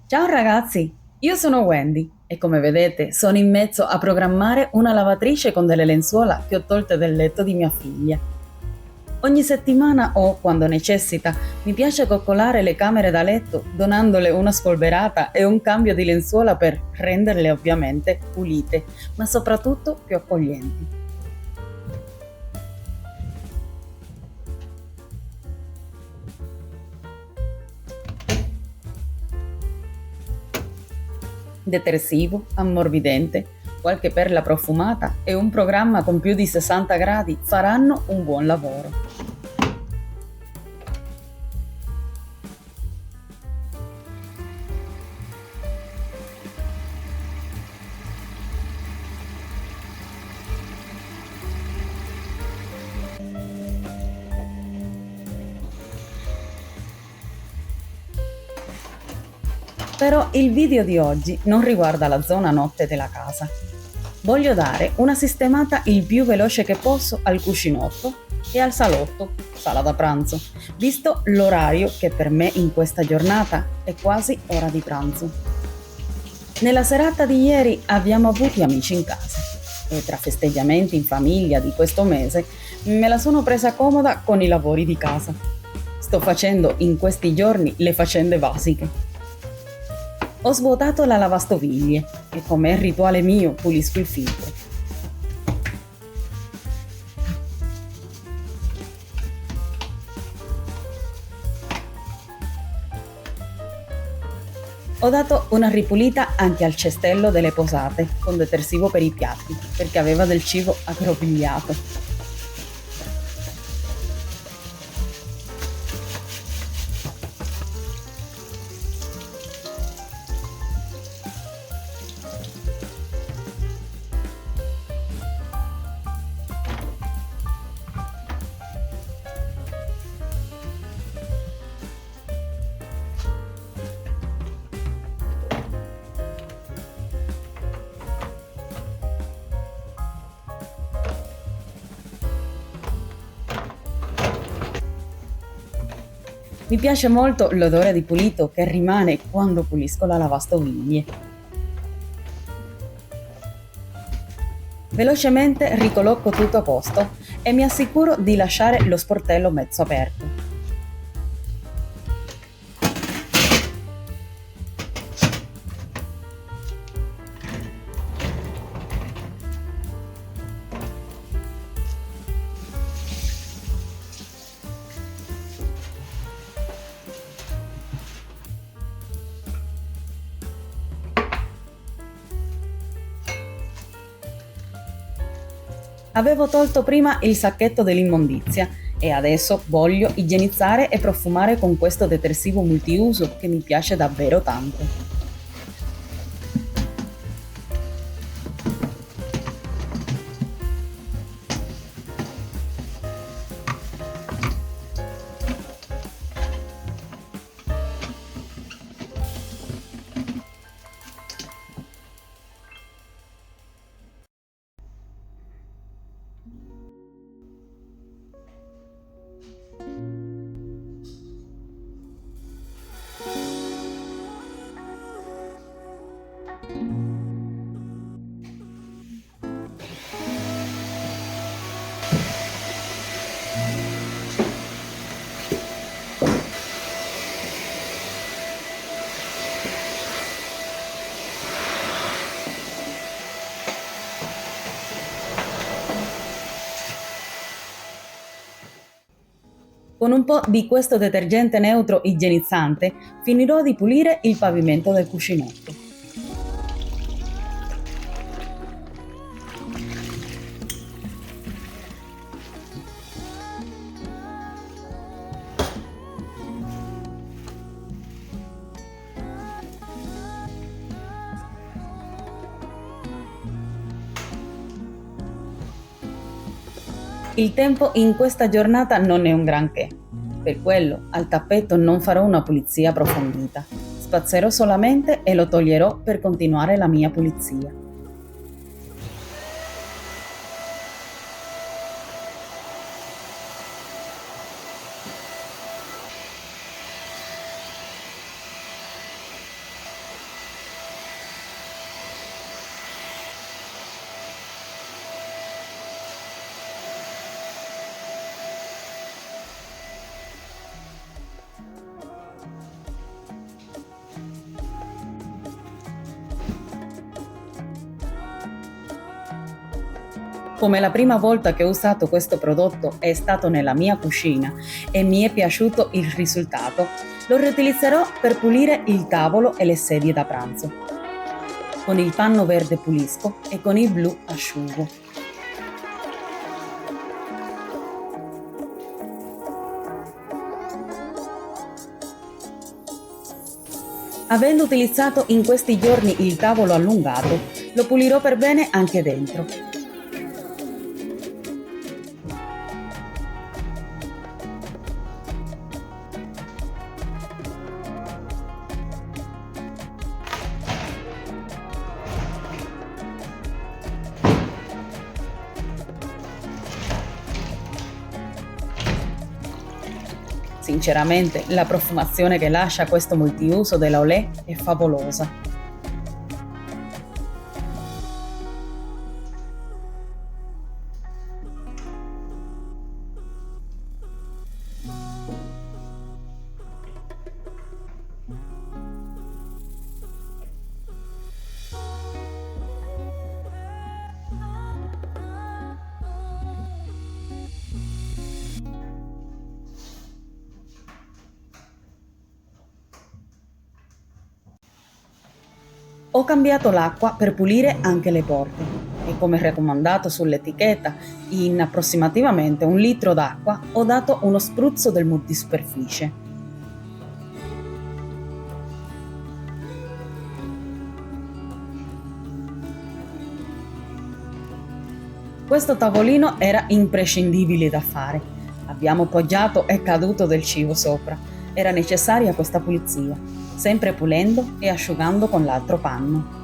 Ciao ragazzi, io sono Wendy e come vedete sono in mezzo a programmare una lavatrice con delle lenzuola che ho tolte dal letto di mia figlia. Ogni settimana o quando necessita mi piace coccolare le camere da letto donandole una spolverata e un cambio di lenzuola per renderle ovviamente pulite, ma soprattutto più accoglienti. Detersivo, ammorbidente, qualche perla profumata e un programma con più di 60 gradi faranno un buon lavoro. Però il video di oggi non riguarda la zona notte della casa. Voglio dare una sistemata il più veloce che posso al cuscinotto e al salotto, sala da pranzo, visto l'orario che per me in questa giornata è quasi ora di pranzo. Nella serata di ieri abbiamo avuto amici in casa e tra festeggiamenti in famiglia di questo mese me la sono presa comoda con i lavori di casa. Sto facendo in questi giorni le faccende basiche. Ho svuotato la lavastoviglie e come è rituale mio pulisco il filtro. Ho dato una ripulita anche al cestello delle posate con detersivo per i piatti perché aveva del cibo aggrovigliato. Mi piace molto l'odore di pulito che rimane quando pulisco la lavastoviglie. Velocemente ricolloco tutto a posto e mi assicuro di lasciare lo sportello mezzo aperto. Avevo tolto prima il sacchetto dell'immondizia e adesso voglio igienizzare e profumare con questo detersivo multiuso che mi piace davvero tanto. Con un po' di questo detergente neutro igienizzante finirò di pulire il pavimento del cuscinetto. Il tempo in questa giornata non è un granché. Per quello, al tappeto non farò una pulizia approfondita. Spazzerò solamente e lo toglierò per continuare la mia pulizia. Come la prima volta che ho usato questo prodotto è stato nella mia cucina e mi è piaciuto il risultato, lo riutilizzerò per pulire il tavolo e le sedie da pranzo. Con il panno verde pulisco e con il blu asciugo. Avendo utilizzato in questi giorni il tavolo allungato, lo pulirò per bene anche dentro. Sinceramente, la profumazione che lascia questo multiuso della Olé è favolosa. Ho cambiato l'acqua per pulire anche le porte e come raccomandato sull'etichetta, in approssimativamente 1 litro d'acqua ho dato uno spruzzo del multisuperficie. Questo tavolino era imprescindibile da fare. Abbiamo poggiato e caduto del cibo sopra. Era necessaria questa pulizia, sempre pulendo e asciugando con l'altro panno.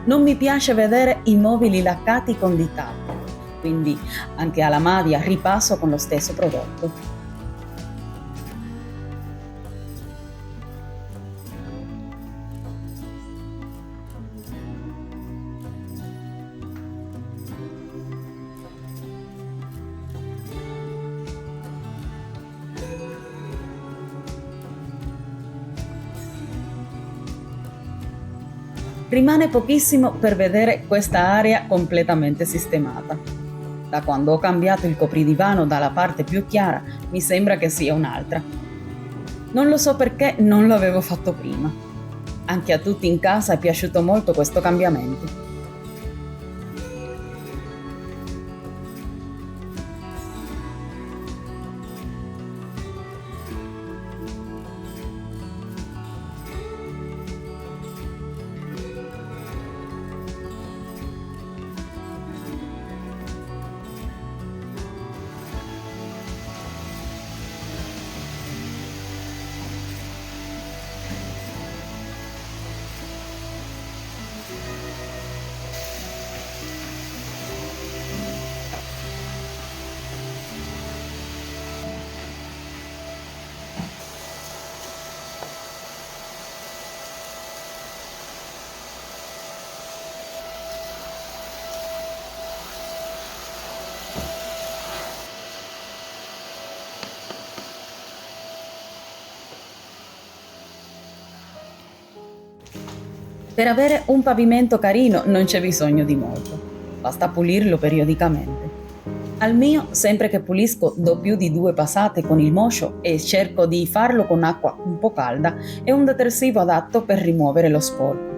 Non mi piace vedere i mobili laccati con di tappo, quindi anche alla Madia ripasso con lo stesso prodotto. Rimane pochissimo per vedere questa area completamente sistemata. Da quando ho cambiato il copridivano dalla parte più chiara, mi sembra che sia un'altra. Non lo so perché non l'avevo fatto prima. Anche a tutti in casa è piaciuto molto questo cambiamento. Per avere un pavimento carino non c'è bisogno di molto, basta pulirlo periodicamente. Al mio, sempre che pulisco, do più di 2 passate con il moscio e cerco di farlo con acqua un po' calda e un detersivo adatto per rimuovere lo sporco.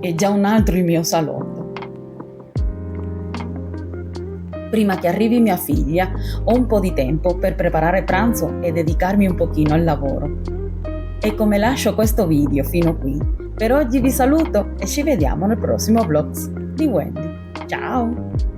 è già un altro il mio salotto. Prima che arrivi mia figlia, ho un po' di tempo per preparare pranzo e dedicarmi un pochino al lavoro. E come lascio questo video fino qui, per oggi vi saluto e ci vediamo nel prossimo vlog di Wendy. Ciao!